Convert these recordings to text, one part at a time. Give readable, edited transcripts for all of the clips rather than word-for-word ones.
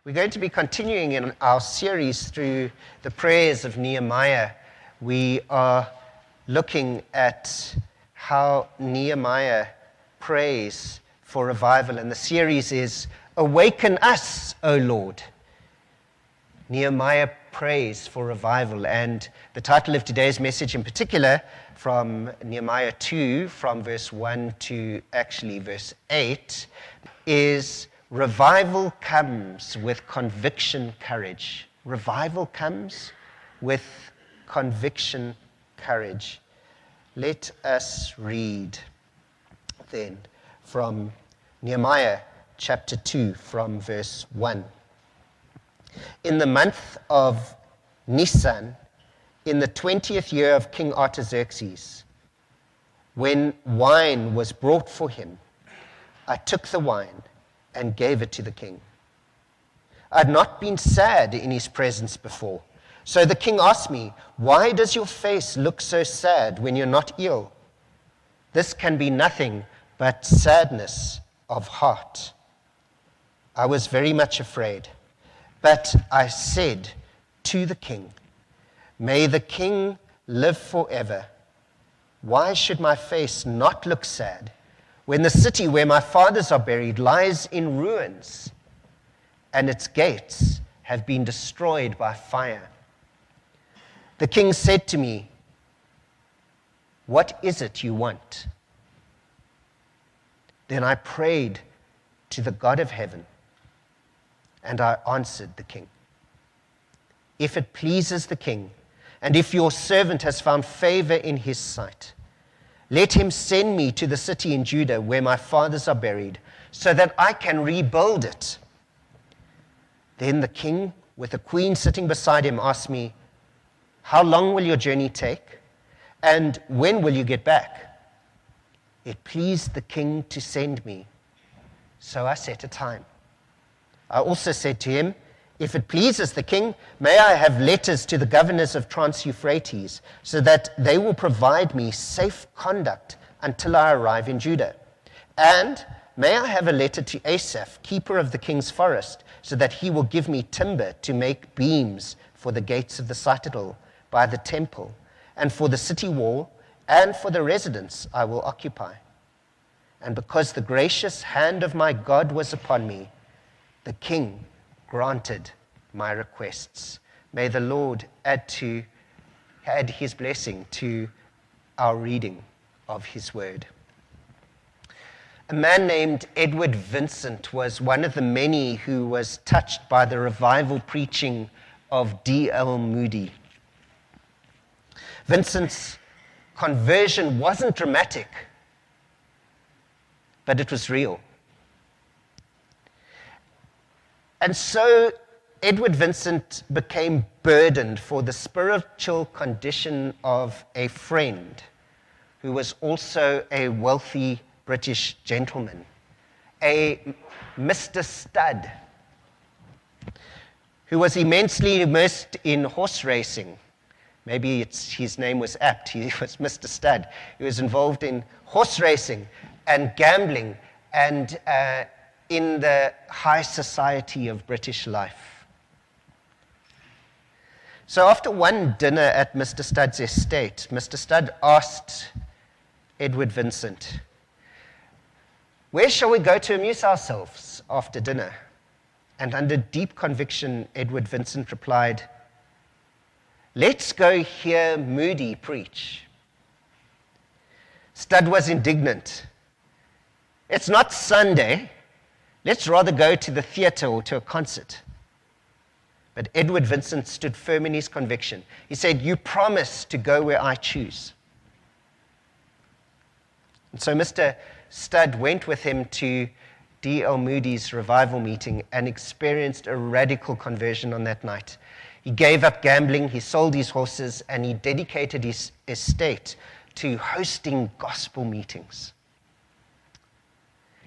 We're going to be continuing in our series through the prayers of Nehemiah. We are looking at how Nehemiah prays for revival, and the series is Awaken Us, O Lord. Nehemiah prays for revival, and the title of today's message in particular, from Nehemiah 2, from verse 1 to actually verse 8, is Revival comes with conviction courage. Revival comes with conviction courage. Let us read then from Nehemiah chapter 2 from verse 1. In the month of Nisan, in the 20th year of King Artaxerxes, when wine was brought for him, I took the wine and gave it to the king. I had not been sad in his presence before. So the king asked me, "Why does your face look so sad when you're not ill?" "This can be nothing but sadness of heart." I was very much afraid, but I said to the king, "May the king live forever. Why should my face not look sad when the city where my fathers are buried lies in ruins and its gates have been destroyed by fire?" The king said to me, "What is it you want?" Then I prayed to the God of heaven, and I answered the king, "If it pleases the king, and if your servant has found favor in his sight, let him send me to the city in Judah where my fathers are buried, so that I can rebuild it." Then the king, with the queen sitting beside him, asked me, "How long will your journey take? And when will you get back?" It pleased the king to send me, so I set a time. I also said to him, "If it pleases the king, may I have letters to the governors of Trans-Euphrates, so that they will provide me safe conduct until I arrive in Judah. And may I have a letter to Asaph, keeper of the king's forest, so that he will give me timber to make beams for the gates of the citadel, by the temple, and for the city wall, and for the residence I will occupy." And because the gracious hand of my God was upon me, the king granted my requests. May the Lord add his blessing to our reading of his word. A man named Edward Vincent was one of the many who was touched by the revival preaching of D.L. Moody. Vincent's conversion wasn't dramatic, but it was real. And so Edward Vincent became burdened for the spiritual condition of a friend who was also a wealthy British gentleman, a Mr. Stud, who was immensely immersed in horse racing. Maybe his name was apt. He was Mr. Stud. He was involved in horse racing and gambling and in the high society of British life. So after one dinner at Mr. Stud's estate, Mr. Stud asked Edward Vincent, "Where shall we go to amuse ourselves after dinner?" And under deep conviction, Edward Vincent replied, "Let's go hear Moody preach." Stud was indignant. "It's not Sunday. Let's rather go to the theater or to a concert." But Edward Vincent stood firm in his conviction. He said, "You promise to go where I choose." And so Mr. Stud went with him to D.L. Moody's revival meeting and experienced a radical conversion on that night. He gave up gambling, he sold his horses, and he dedicated his estate to hosting gospel meetings.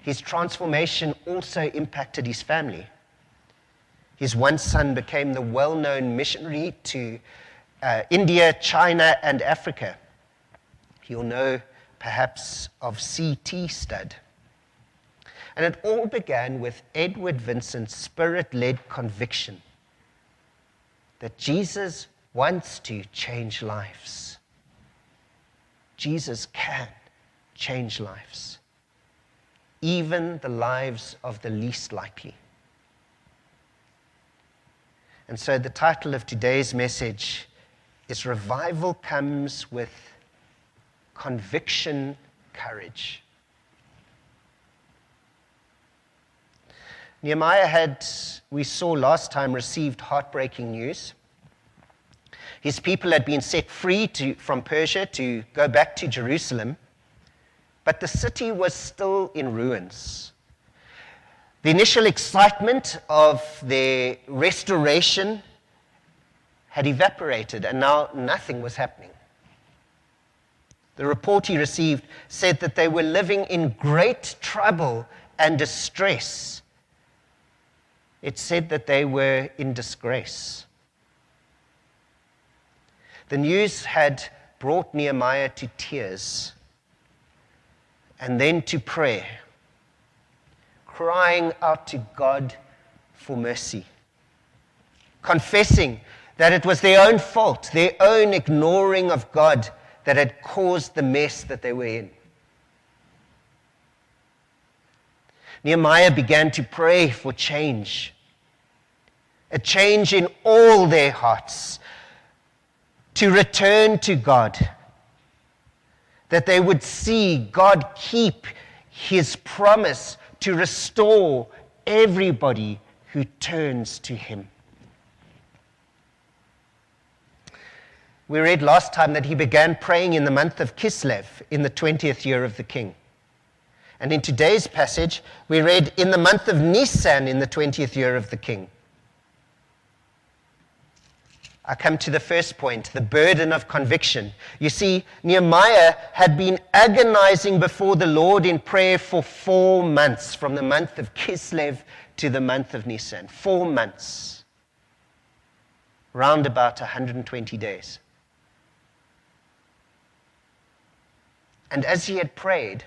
His transformation also impacted his family. His one son became the well-known missionary to India, China, and Africa. You'll know perhaps of C.T. Stud. And it all began with Edward Vincent's spirit-led conviction that Jesus wants to change lives. Jesus can change lives, even the lives of the least likely. And so the title of today's message is Revival Comes with Conviction Courage. Nehemiah had, we saw last time, received heartbreaking news. His people had been set free from Persia to go back to Jerusalem, but the city was still in ruins. The initial excitement of their restoration had evaporated, and now nothing was happening. The report he received said that they were living in great trouble and distress. It said that they were in disgrace. The news had brought Nehemiah to tears and then to prayer, crying out to God for mercy, confessing that it was their own fault, their own ignoring of God that had caused the mess that they were in. Nehemiah began to pray for change, a change in all their hearts, to return to God, that they would see God keep his promise to restore everybody who turns to him. We read last time that he began praying in the month of Kislev, in the 20th year of the king. And in today's passage, we read in the month of Nisan, in the 20th year of the king. I come to the first point, the burden of conviction. You see, Nehemiah had been agonizing before the Lord in prayer for 4 months, from the month of Kislev to the month of Nisan. 4 months. Round about 120 days. And as he had prayed,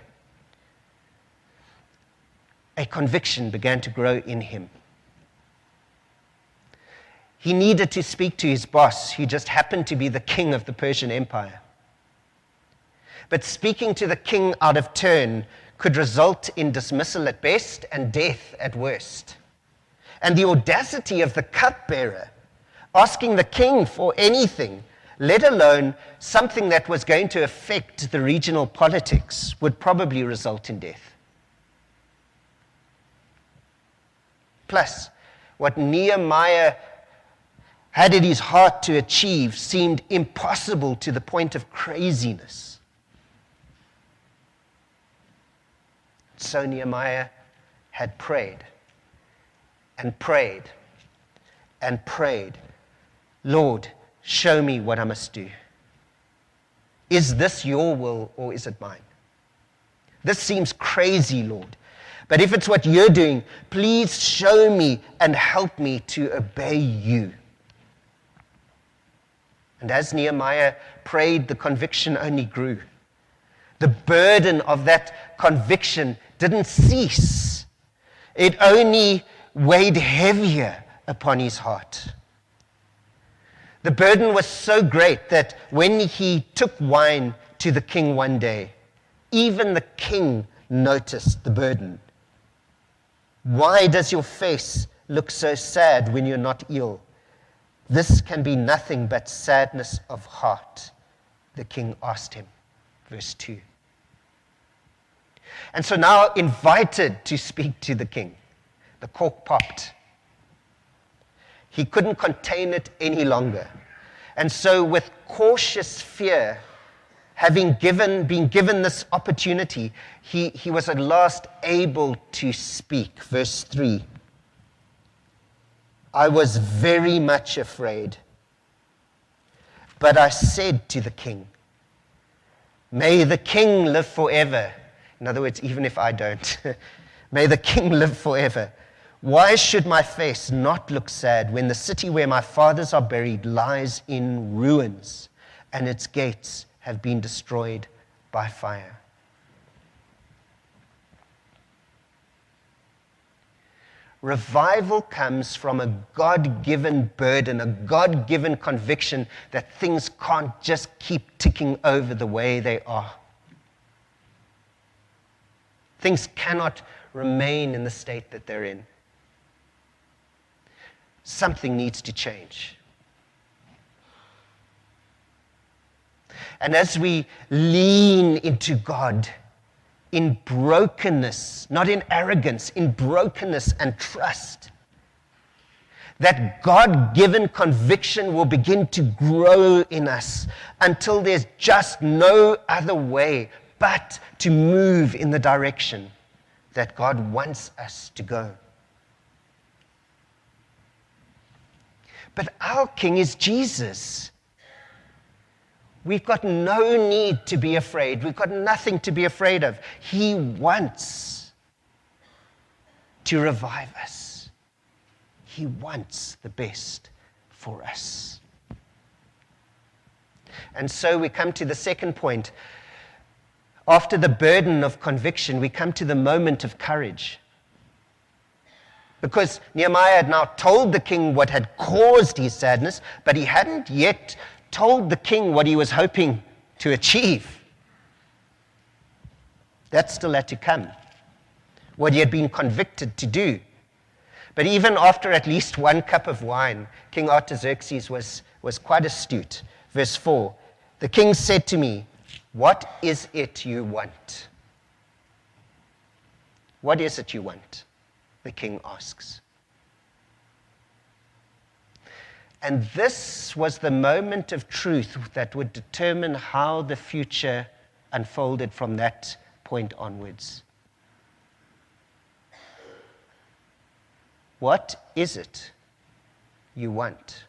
a conviction began to grow in him. He needed to speak to his boss, who just happened to be the king of the Persian Empire. But speaking to the king out of turn could result in dismissal at best and death at worst. And the audacity of the cupbearer asking the king for anything, let alone something that was going to affect the regional politics, would probably result in death. Plus, what Nehemiah had in his heart to achieve seemed impossible to the point of craziness. So Nehemiah had prayed and prayed and prayed. Lord, show me what I must do. Is this your will or is it mine? This seems crazy, Lord. But if it's what you're doing, please show me and help me to obey you. And as Nehemiah prayed, the conviction only grew. The burden of that conviction didn't cease. It only weighed heavier upon his heart. The burden was so great that when he took wine to the king one day, even the king noticed the burden. Why does your face look so sad when you're not ill? This can be nothing but sadness of heart, the king asked him. Verse 2. And so now invited to speak to the king, the cork popped. He couldn't contain it any longer. And so with cautious fear, having been given this opportunity, he was at last able to speak. Verse 3. I was very much afraid, but I said to the king, may the king live forever. In other words, even if I don't, may the king live forever. Why should my face not look sad when the city where my fathers are buried lies in ruins and its gates have been destroyed by fire? Revival comes from a God-given burden, a God-given conviction that things can't just keep ticking over the way they are. Things cannot remain in the state that they're in. Something needs to change. And as we lean into God in brokenness, not in arrogance, in brokenness and trust, that God-given conviction will begin to grow in us until there's just no other way but to move in the direction that God wants us to go. But our King is Jesus. We've got no need to be afraid. We've got nothing to be afraid of. He wants to revive us. He wants the best for us. And so we come to the second point. After the burden of conviction, we come to the moment of courage. Because Nehemiah had now told the king what had caused his sadness, but he hadn't yet told the king what he was hoping to achieve. That still had to come, what he had been convicted to do. But even after at least one cup of wine, King Artaxerxes was quite astute. Verse 4, the king said to me, "What is it you want?" What is it you want? The king asks. And this was the moment of truth that would determine how the future unfolded from that point onwards. What is it you want?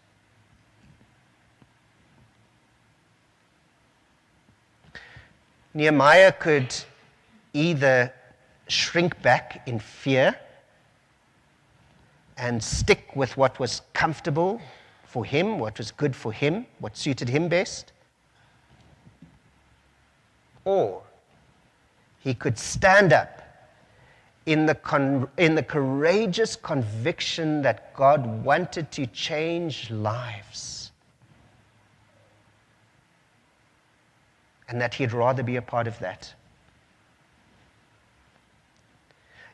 Nehemiah could either shrink back in fear and stick with what was comfortable for him, what was good for him, what suited him best. Or he could stand up in the courageous conviction that God wanted to change lives and that he'd rather be a part of that.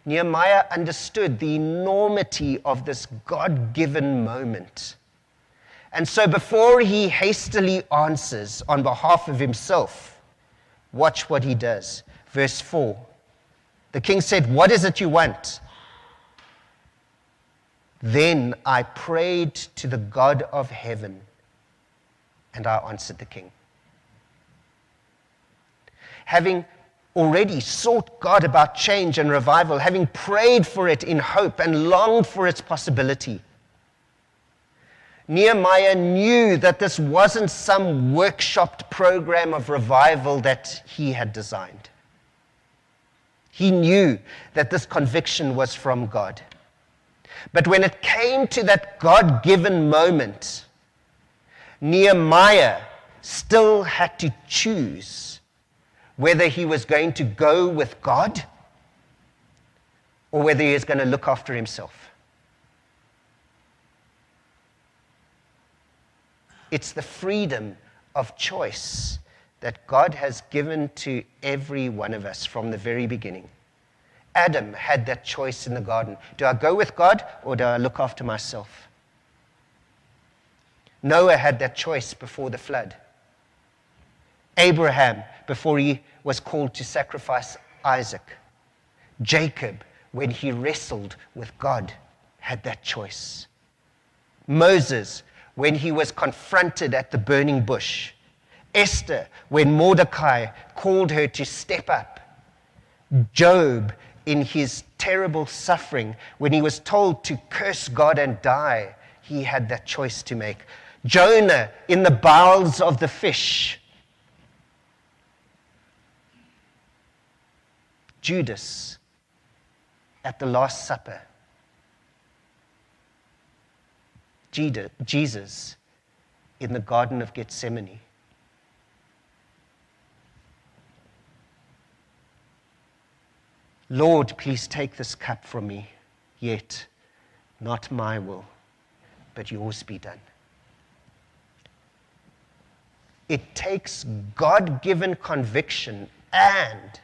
Nehemiah understood the enormity of this God-given moment. And so before he hastily answers on behalf of himself, watch what he does. Verse 4. The king said, "What is it you want?" Then I prayed to the God of heaven, and I answered the king. Having already sought God about change and revival, having prayed for it in hope and longed for its possibility, Nehemiah knew that this wasn't some workshopped program of revival that he had designed. He knew that this conviction was from God. But when it came to that God-given moment, Nehemiah still had to choose whether he was going to go with God or whether he was going to look after himself. It's the freedom of choice that God has given to every one of us from the very beginning. Adam had that choice in the garden. Do I go with God or do I look after myself? Noah had that choice before the flood. Abraham, before he was called to sacrifice Isaac. Jacob, when he wrestled with God, had that choice. Moses, when he was confronted at the burning bush. Esther, when Mordecai called her to step up. Job, in his terrible suffering, when he was told to curse God and die, he had that choice to make. Jonah, in the bowels of the fish. Judas, at the Last Supper. Jesus, in the Garden of Gethsemane. Lord, please take this cup from me, yet Not my will, but yours be done. It takes God-given conviction and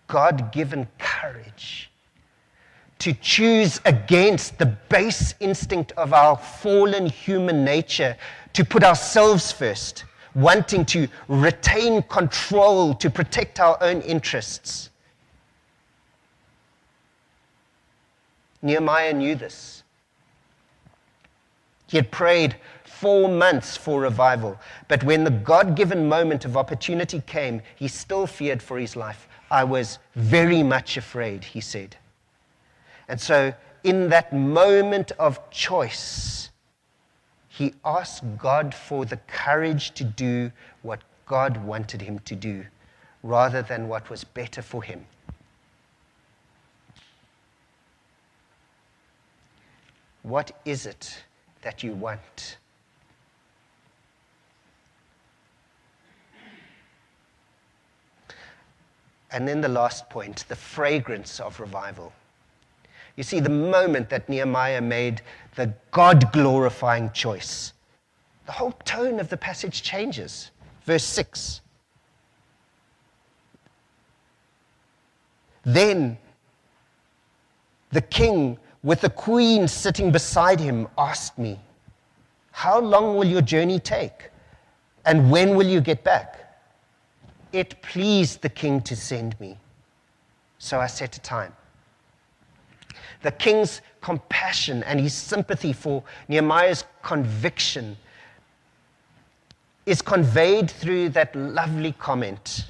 God-given courage to choose against the base instinct of our fallen human nature to put ourselves first, wanting to retain control to protect our own interests. Nehemiah knew this. He had prayed 4 months for revival, but when the God-given moment of opportunity came, he still feared for his life. I was very much afraid, he said. And so, in that moment of choice, he asked God for the courage to do what God wanted him to do, rather than what was better for him. What is it that you want? And then the last point, the fragrance of revival. You see, the moment that Nehemiah made the God-glorifying choice, the whole tone of the passage changes. Verse 6. Then the king, with the queen sitting beside him, asked me, "How long will your journey take? And when will you get back?" It pleased the king to send me, so I set a time. The king's compassion and his sympathy for Nehemiah's conviction is conveyed through that lovely comment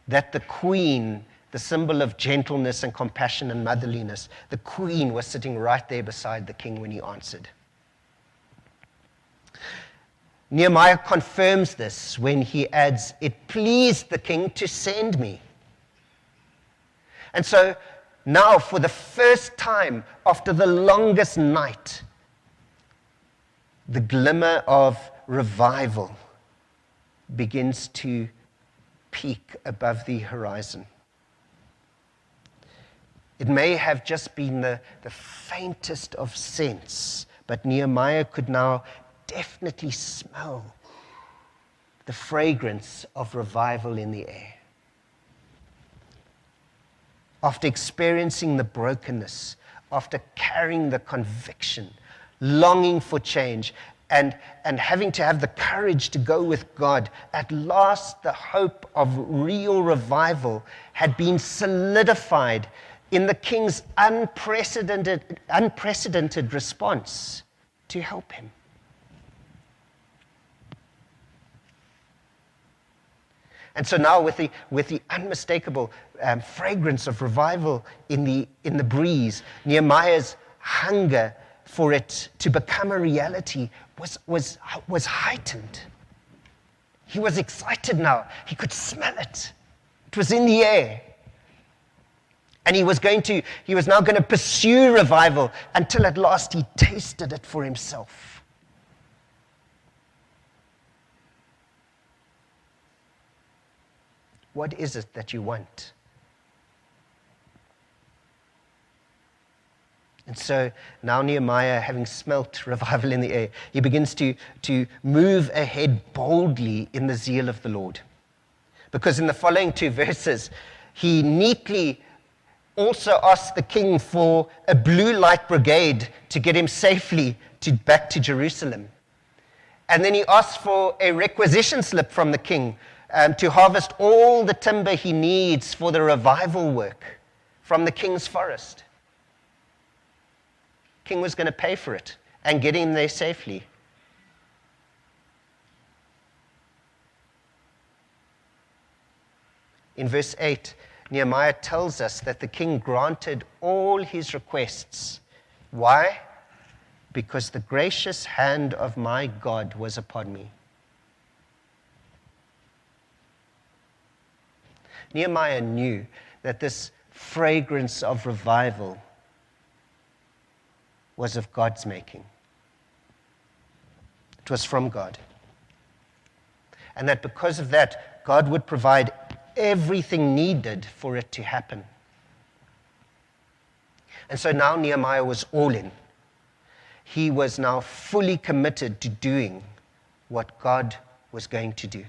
that the queen, the symbol of gentleness and compassion and motherliness, the queen was sitting right there beside the king when he answered. Nehemiah confirms this when he adds, "It pleased the king to send me." And so now, for the first time after the longest night, the glimmer of revival begins to peak above the horizon. It may have just been the faintest of scents, but Nehemiah could now definitely smell the fragrance of revival in the air. After experiencing the brokenness, after carrying the conviction, longing for change, and having to have the courage to go with God, at last the hope of real revival had been solidified in the king's unprecedented response to help him. And so now, with the unmistakable fragrance of revival in the breeze, Nehemiah's hunger for it to become a reality was heightened. He was excited now. He could smell it. It was in the air. And he was now going to pursue revival until at last he tasted it for himself. What is it that you want? And so now Nehemiah, having smelt revival in the air, he begins to move ahead boldly in the zeal of the Lord. Because in the following 2 verses, he neatly also asks the king for a blue light brigade to get him safely back to Jerusalem. And then he asks for a requisition slip from the king to harvest all the timber he needs for the revival work from the king's forest. King was going to pay for it and get him there safely. In verse 8, Nehemiah tells us that the king granted all his requests. Why? Because the gracious hand of my God was upon me. Nehemiah knew that this fragrance of revival was of God's making. It was from God. And that because of that, God would provide everything needed for it to happen. And so now Nehemiah was all in. he was now fully committed to doing what God was going to do.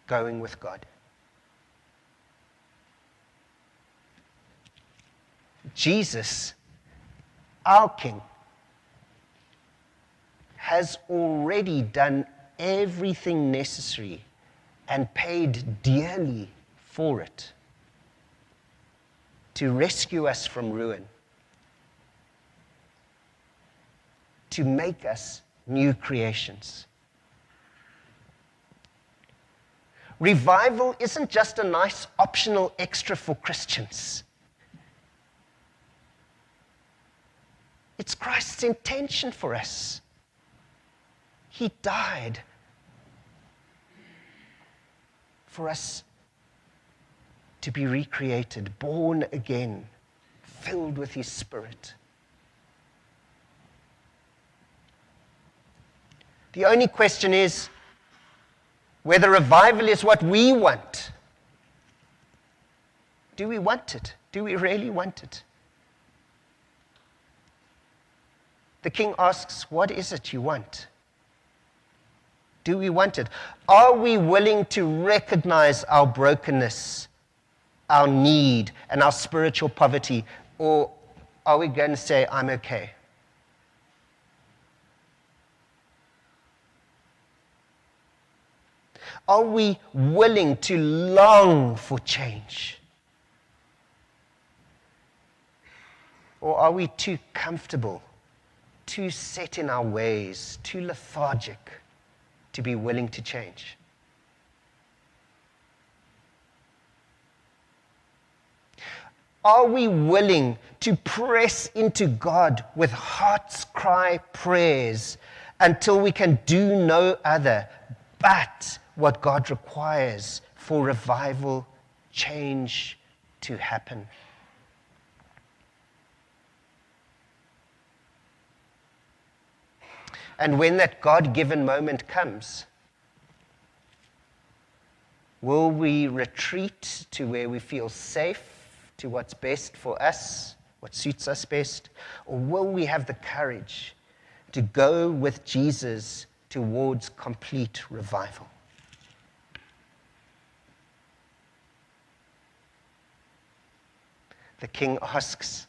Going with God. Jesus, our King, has already done everything necessary and paid dearly for it to rescue us from ruin, to make us new creations. Revival isn't just a nice optional extra for Christians. It's Christ's intention for us. He died for us to be recreated, born again, filled with His Spirit. The only question is whether revival is what we want. Do we want it? Do we really want it? The King asks, what is it you want? Do we want it? Are we willing to recognize our brokenness, our need, and our spiritual poverty? Or are we going to say, I'm okay? Are we willing to long for change? Or are we too comfortable, too set in our ways, too lethargic to be willing to change? Are we willing to press into God with heart's cry prayers until we can do no other but what God requires for revival change to happen? And when that God-given moment comes, will we retreat to where we feel safe, to what's best for us, what suits us best? Or will we have the courage to go with Jesus towards complete revival? The King asks,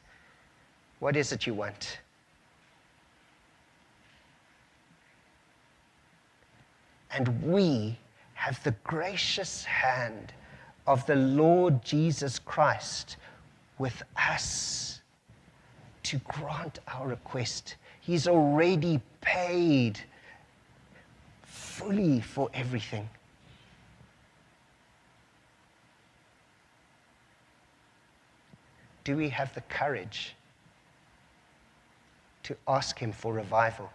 what is it you want? And we have the gracious hand of the Lord Jesus Christ with us to grant our request. He's already paid fully for everything. Do we have the courage to ask Him for revival?